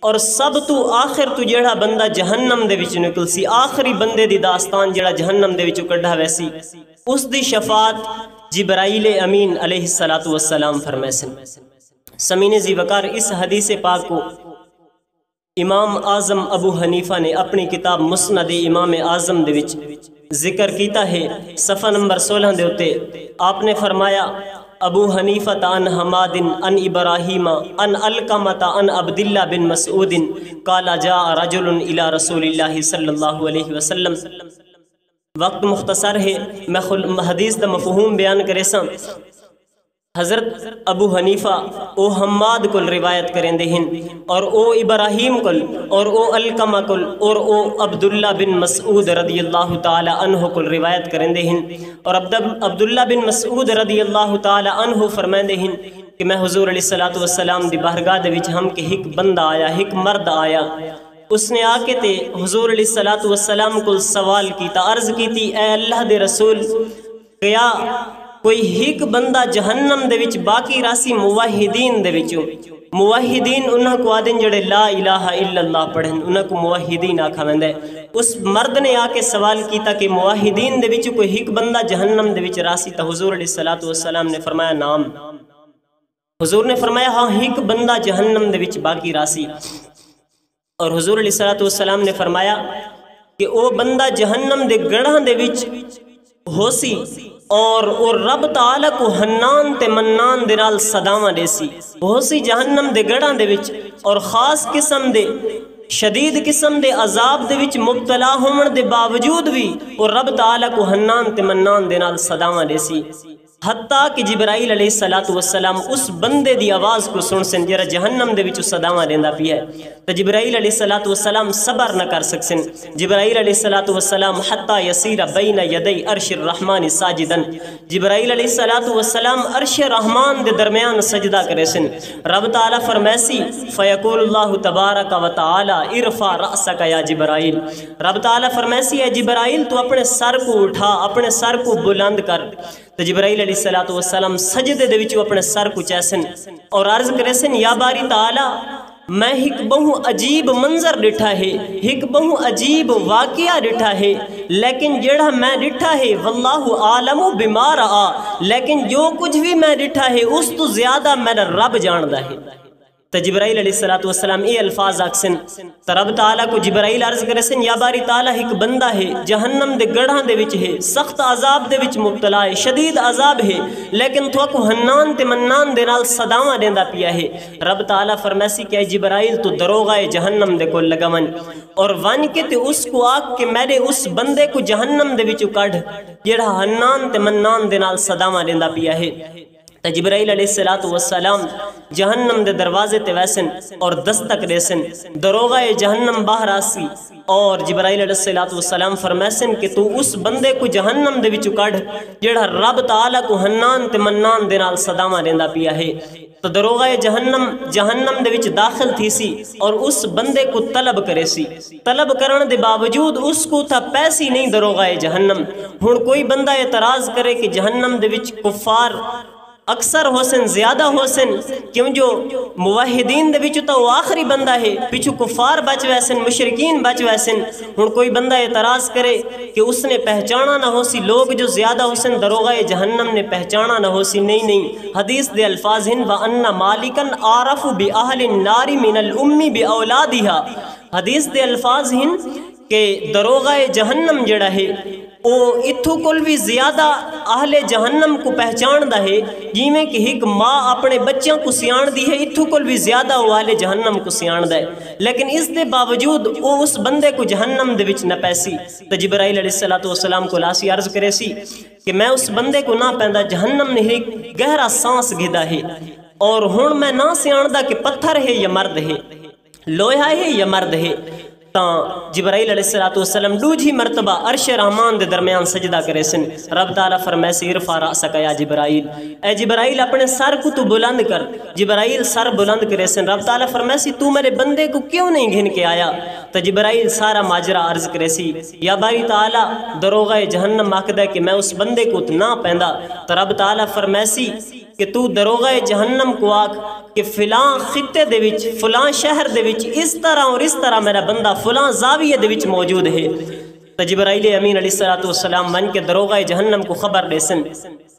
اور سب تو آخر تو جڑا بندہ جہنم دے وچ نکل سی، آخری بندے دی داستان جڑا جہنم دے وچ کڈھا ویسی، اس دی شفاعت جبرائیل امین علیہ السلام فرمائے سن۔ سمین ذی وقار اس حدیث پاک کو امام اعظم ابو حنیفہ نے اپنی کتاب مسند امام اعظم دے وچ ذکر کیتا ہے، صفحہ نمبر 16 دے اتے آپ نے فرمایا ابو حنیفہ عن حماد عن ابراہیم عن علقمہ عن عبداللہ بن مسعود قال جاء رجل الى رسول اللہ صلی اللہ علیہ وسلم۔ وقت مختصر ہے، میں حدیث دا مفہوم بیان کرے ساں۔ حضرت ابو حنیفہ او حماد کل روایت کریں دے ہیں، اور او ابراہیم کل، اور او علقمہ کل، اور او عبداللہ بن مسعود رضی اللہ تعالی عنہ کل روایت کریں دے ہیں۔ اور عبداللہ بن مسعود رضی اللہ تعالی عنہ فرمائیں دے ہیں کہ میں حضور علیہ السلام دی بارگاہ دے وچ ہم کے ایک بندہ آیا، ایک مرد آیا، اس نے آ کے تے حضور علیہ السلام کو سوال کیتا، عرض کیتی اے اللہ دے رسول، کیا کوئی ایک بندہ جہنم دے وچ باقی راسی موحدین دے وچوں؟ موحدین انہاں کو آدن جڑے لا الہ الا اللہ پڑھیں، انہاں کو موحدین آکھا ویندا ہے۔ اس مرد نے آ کے سوال کیتا کہ موحدین دے وچ کوئی ایک بندہ جہنم دے وچ راسی؟ تا حضور علیہ السلام نے فرمایا نام، حضور نے فرمایا ہاں ایک بندہ جہنم دے وچ باقی راسی۔ اور حضور علیہ السلام نے فرمایا کہ او بندہ جہنم دے گڑھاں دے وچ ہو سی، اور رب تعالیٰ کو حنان تے منان دے نال صداواں دے سی، ہو سی جہنم دے گڑھاں دے وچ، اور خاص قسم دے شدید قسم دے عذاب دے وچ مبتلا ہون دے باوجود بھی اور رب تعالیٰ کو حنان تے منان دے نال صداواں دے سی، حتیٰ کہ جبرائیل علیہ السلام اس بندے دی آواز کو سن سن جرا جہنم دے وچ صداواں دیندا پیا ہے، تو جبرائیل علیہ السلام صبر نہ کر سکسن۔ جبرائیل علیہ السلام حتی یسیر بین یدی عرش الرحمن ساجدا، جبرائیل علیہ السلام عرش رحمان دے درمیان سجدہ کرے سن۔ رب تعالیٰ فرمیسی فیقول اللہ تبارک و تعالی ارفع رأسک یا جبرائیل، رب تعالیٰ فرمیسی اے جبرائیل تو اپنے سر کو اٹھا، اپنے سر کو بلند کر۔ تو جبرائیل علیہ السلام سجدے دے وچ اپنے سر کو چیسن اور عرض کرے سن یا باری تعالی میں ایک بہو عجیب منظر ڈٹھا ہے، ایک بہو عجیب واقعہ ڈٹھا ہے، لیکن جڑا میں ڈٹھا ہے واللہ عالم بما رآ، لیکن جو کچھ بھی میں ڈٹھا ہے اس تو زیادہ میرا رب جاندا ہے۔ تو جبرائیل علیہ السلام یہ الفاظ آکسن، تو رب تعالیٰ کو جبرائیل عرض کرے سن یا باری تعالیٰ ایک بندہ ہے جہنم دے گڑھاں دے وچ ہے، سخت عذاب دے وچ مبتلا ہے، شدید عذاب ہے، لیکن تو کو حنان تے منان دے نال صداواں دیندا پیا ہے۔ رب تعالیٰ فرمیسی کہ جبرائیل تو دروغہ جہنم دے کو لگا ون، اور ون کے تے اس کو آگ کہ میرے اس بندے کو جہنم دے وچ کڈ جڑا حنان تے منان دے نال صداواں دیندا پیا ہے۔ تو جبرائیل علیہ السلام جہنم دے دروازے تے ویسن اور دستک دیسن، دروغہ جہنم باہر آسی، اور جبرائیل علیہ السلام فرمیسن کہ تو اس بندے کو جہنم دے وچ کڈ جڑا رب تعالیٰ کو حنان تے منان دے نال صداواں دیندا پیا ہے۔ تو دروغہ جہنم دے وچ داخل تھی سی اور اس بندے کو طلب کرے سی، طلب کرن دے باوجود اس کو تھا پیسی نہیں دروغہ جہنم۔ ہن کوئی بندہ اعتراض کرے کہ جہنم دے وچ کفار اکثر حسن زیادہ حسن، کیوں جو موحدین دے وچ تو آخری بندہ ہے، پیچھو کفار بچ ویسن، مشرکین بچ ویسن۔ ہن کوئی بندہ اعتراض کرے کہ اس نے پہچانا نہ ہو سی، لوگ جو زیادہ حسن دروغہ جہنم نے پہچانا نہ ہو سی، نہیں، حدیث دے الفاظ ہیں وَأَنَّ مَالِكًا أَعْرَفُ بِأَهْلِ النَّارِ مِنَ الْأُمِّ بِأَوْلَادِهَا، حدیث دے الفاظ ہیں کہ دروغہ جہنم جڑا ہے او اتھو کل بھی زیادہ اہل جہنم کو پہچان دا ہے، جی میں کہ ایک ماں اپنے بچوں کو سیان دی ہے، اتھو کل بھی زیادہ وہ اہل جہنم کو سیان دا ہے، لیکن اس دے باوجود وہ اس بندے کو جہنم دے وچ نہ پیسی۔ تو جبرائیل علیہ السلام کو لاسی عرض کرے سی کہ میں اس بندے کو نہ پیندا، جہنم نے ایک گہرا سانس گھدا ہے، اور ہن میں نہ سیان دا کہ پتھر ہے یا مرد ہے، لوہا ہے یا مرد ہے۔ ਤਾਂ जिब्राइल अलैहिस्सलाम दूजी मरतबा अर्श रहमान दे दरमियान सजदा करे सन। रब ताला फरमाए सी इरफा रासक या जिब्राइल, ए जिब्राइल अपने सर को तू बुलंद कर। जिब्राइल सर बुलंद करे सन। रब ताला फरमाए सी तू मेरे बंदे को क्यों नहीं घिन के आया। तो जिब्राइल सारा माजरा अर्ज करे सी, या बारी ताला दरोगा जहन्नम आखदा कि मैं उस बंदे को ना पैंदा। तो रब ताला फरमाए सी कि तू दरोगा जहन्नम को आख कि फिलां खित्ते दे विच फलां शहर दे विच इस तरह और इस तरह मेरा बंदा फलां ज़ाविये दे विच मौजूद है। तो जिब्राइल अमीन अलैहिस्सलाम वन के दरोगा जहन्नम को खबर दे सन।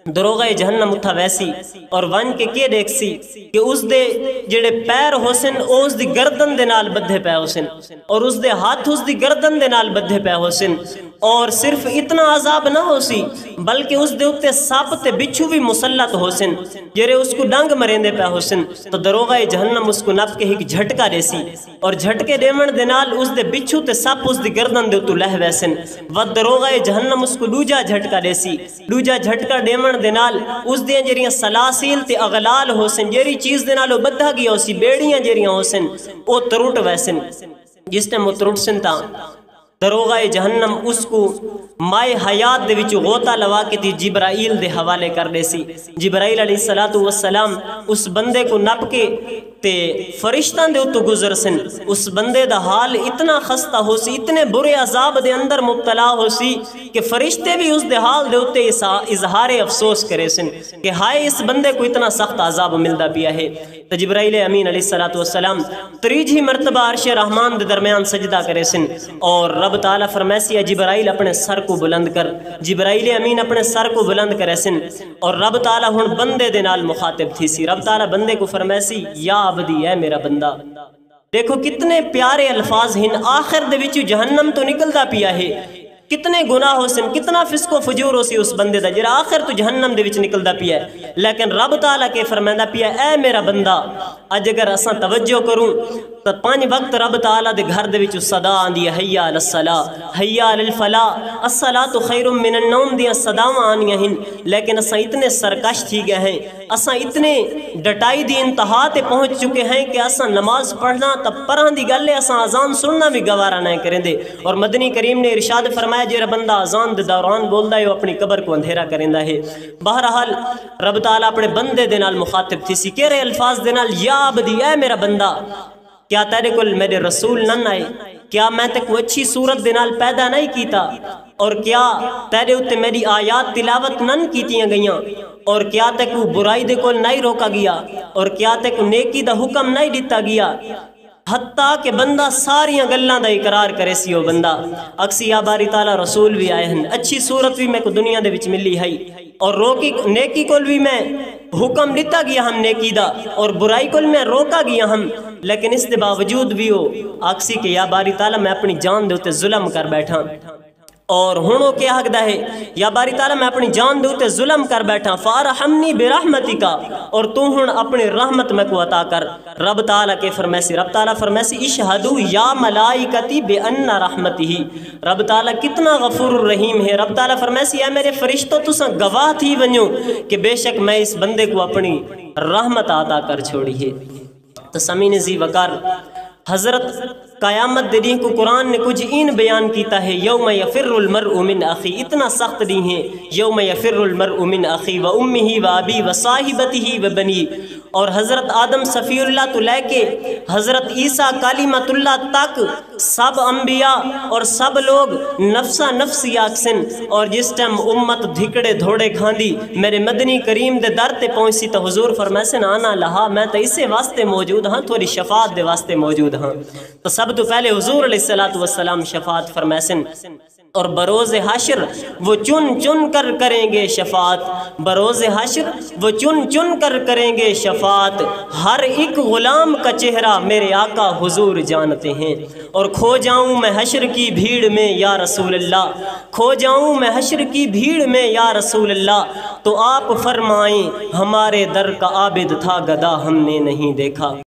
दरोगा जहन्नम उठा वैसी और वन के देख सी कि उस दे जेड़े पैर होसन उस दी गर्दन दे नाल बद्धे पै होसन और उस दे हाथ उस दी गर्दन दे नाल बद्धे पै होसन। और सिर्फ इतना अजाब ना हो सी बल्कि उस दे उत्ते सप ते बिच्छू भी मुसल्लत होसन जेरे उसको डंग मरेंदे पै होसन। तो दरोगा जहन्नम उसको नप के एक झटका देसी और झटके देवन दे नाल उस दे बिच्छू ते सप उस दी गर्दन दे उत्तों लह वैसन। व दरोगा जहन्नम उसको दूजा झटका देसी। दूजा झटका देवन दे नाल उस दियां जेरियां सलासील ते अगलाल होसन जेरी चीज दे नाल बद्धा गया होसी बेड़ियां जेरियां होसन ओ त्रुट वैसन। जिस टाइम वो त्रुट सन तां दरोगा जहन्नम उसको माए हयात दे विच गोता लवा के ती जिब्राइल दे हवाले कर दे सी। जिब्राइल अलैहिस्सलाम उस बंदे को नप के ते फरिश्तां दे उत्तों गुजर सन। उस बंदे दा हाल इतना खस्ता हो सी, इतने बुरे अजाब दे अंदर मुब्तला हो सी कि फरिश्ते भी उस दे हाल दे उत्ते इजहार अफसोस करे सन कि हाय इस बंदे को इतना सख्त अजाब मिलदा पिया है। तो जिब्राइल अमीन अलैहिस्सलाम त्रीजी मरतबा अर्श रहमान दे दरमियान सजदा करे सन और रब ताला फरमासी जिब्राइल अपने सर को बुलंद कर। जिब्राइल अमीन अपने सर को बुलंद करे सन और रब ताला हुण बंदे दे नाल मुखातिब थी सी। रब ताला बंदे को फरमासी या अबदी है मेरा बंदा। देखो कितने प्यारे अल्फाज हिन। आखिर दे विच जहन्नम तो निकलदा पिया है, कितने गुनाह होसन कितना फिस्को फजूर हो सी उस बंदे दा जेड़ा आखिर तो जहन्नम दे विच निकलदा पिया है। लेकिन रब ताला के फरमांदा पिया ऐ मेरा बंदा अज अगर असां तवज्जो करूं तो 5 वक्त रब ताला दे घर दे विच सदा आंदी है हय्या अलस सला हय्या अलल फला अस्सलातु खैरुम मिनन नौम दियां सदावां आनियां हिन। लेकिन असां इतने सरकश थी गए हैं, असां इतने डटाई दी इंतहा ते पहुंच चुके हैं कि असां नमाज पढ़ना तब परां दी गल है असां अजान सुनना भी गवारा नहीं करेंदे। और मदनी करीम ने इरशाद फरमाया जेरा बंदा अजान दे दौरान बोलदा है वो अपनी कब्र को अंधेरा करेंदा है। बहरहाल रब ताला अपने बंदे दे नाल मुखातिब थी सी केरे अल्फाज दे नाल या अबदी ऐ मेरा बंदा क्या तेरे कोल मेरे रसूल नन आए, क्या मैं तेको अच्छी सूरत दे नाल पैदा नहीं कीता और क्या तेरे उत्ते मेरी आयात तिलावत नन कीतियां गईयां और क्या तेको बुराई दे कोल नहीं रोका गया और क्या तेको नेकी दा हुक्म नहीं दिता गया। हत्ता के बंदा सारियां गल्लां दा इकरार करे सी ओ बंदा अक्सी या बारी ताला रसूल भी आए हैं, अच्छी सूरत भी मैं को दुनिया दे विच मिली है और रोकी नेकी कोल भी मैं हुक्म दिता गया हम नेकी दा और बुराई कोल मैं रोका गया हम। लेकिन इस दे बावजूद भी वो आक्सी के या बारी ताला मैं अपनी जान दे उत्ते जुल्म कर बैठा और हुण वो क्या हकदा है या बारी ताला मैं अपनी जान दे उत्ते जुल्म कर बैठा फारहमनी बिरहमतिका और तू हुण अपनी रहमत मैं को अता कर। रब ताला के फरमासी रब ताला फरमासी इशहदू या मलाइकती बेअन्ना रहमतिही। रब ताला कितना गफूर रहीम है। रब ताला फरमासी है मेरे फरिश्तों तुसां गवाह थी वञो कि बेशक मैं इस बंदे को अपनी रहमत अता कर छोड़ी है। तो समीन जी वकार हजरत क़यामत दे दी को कुरान ने कुछ इन बयान कीता है यौम यफिरुल मरउ मिन अखी। इतना सख्त दी है यौम यफिरुल मरउ मिन अखी व उम्मिही व अबी व साहिबतिही व बनी। और हज़रत आदम सफ़ीउल्लाह तो लेके हज़रत ईसा कालिमतुल्लाह तक सब अम्बिया और सब लोग नफ्सा नफ्सी आखसन। और जिस टाइम उम्मत धिकड़े धोड़े खांदी मेरे मदनी करीम दे दर ते पहुंची तो हुजूर फरमासन आना लहा मैं तो इसे वास्ते मौजूद हाँ थोड़ी शफात दे वास्ते मौजूद हाँ। तो सब तो पहले हुजूर अलैहिस्सलातु वस्सलाम शफात फरमासन और बरोज़ हश्र वो चुन चुन कर करेंगे शफात। बरोज़ हश्र वो चुन चुन कर करेंगे शफात। हर एक गुलाम का चेहरा मेरे आका हुजूर जानते हैं। और खो जाऊं मैं हश्र की भीड़ में या रसूल अल्लाह, खो जाऊं मैं हश्र की भीड़ में या रसूल अल्लाह, तो आप फरमाएं हमारे दर का आबिद था गदा हमने नहीं देखा।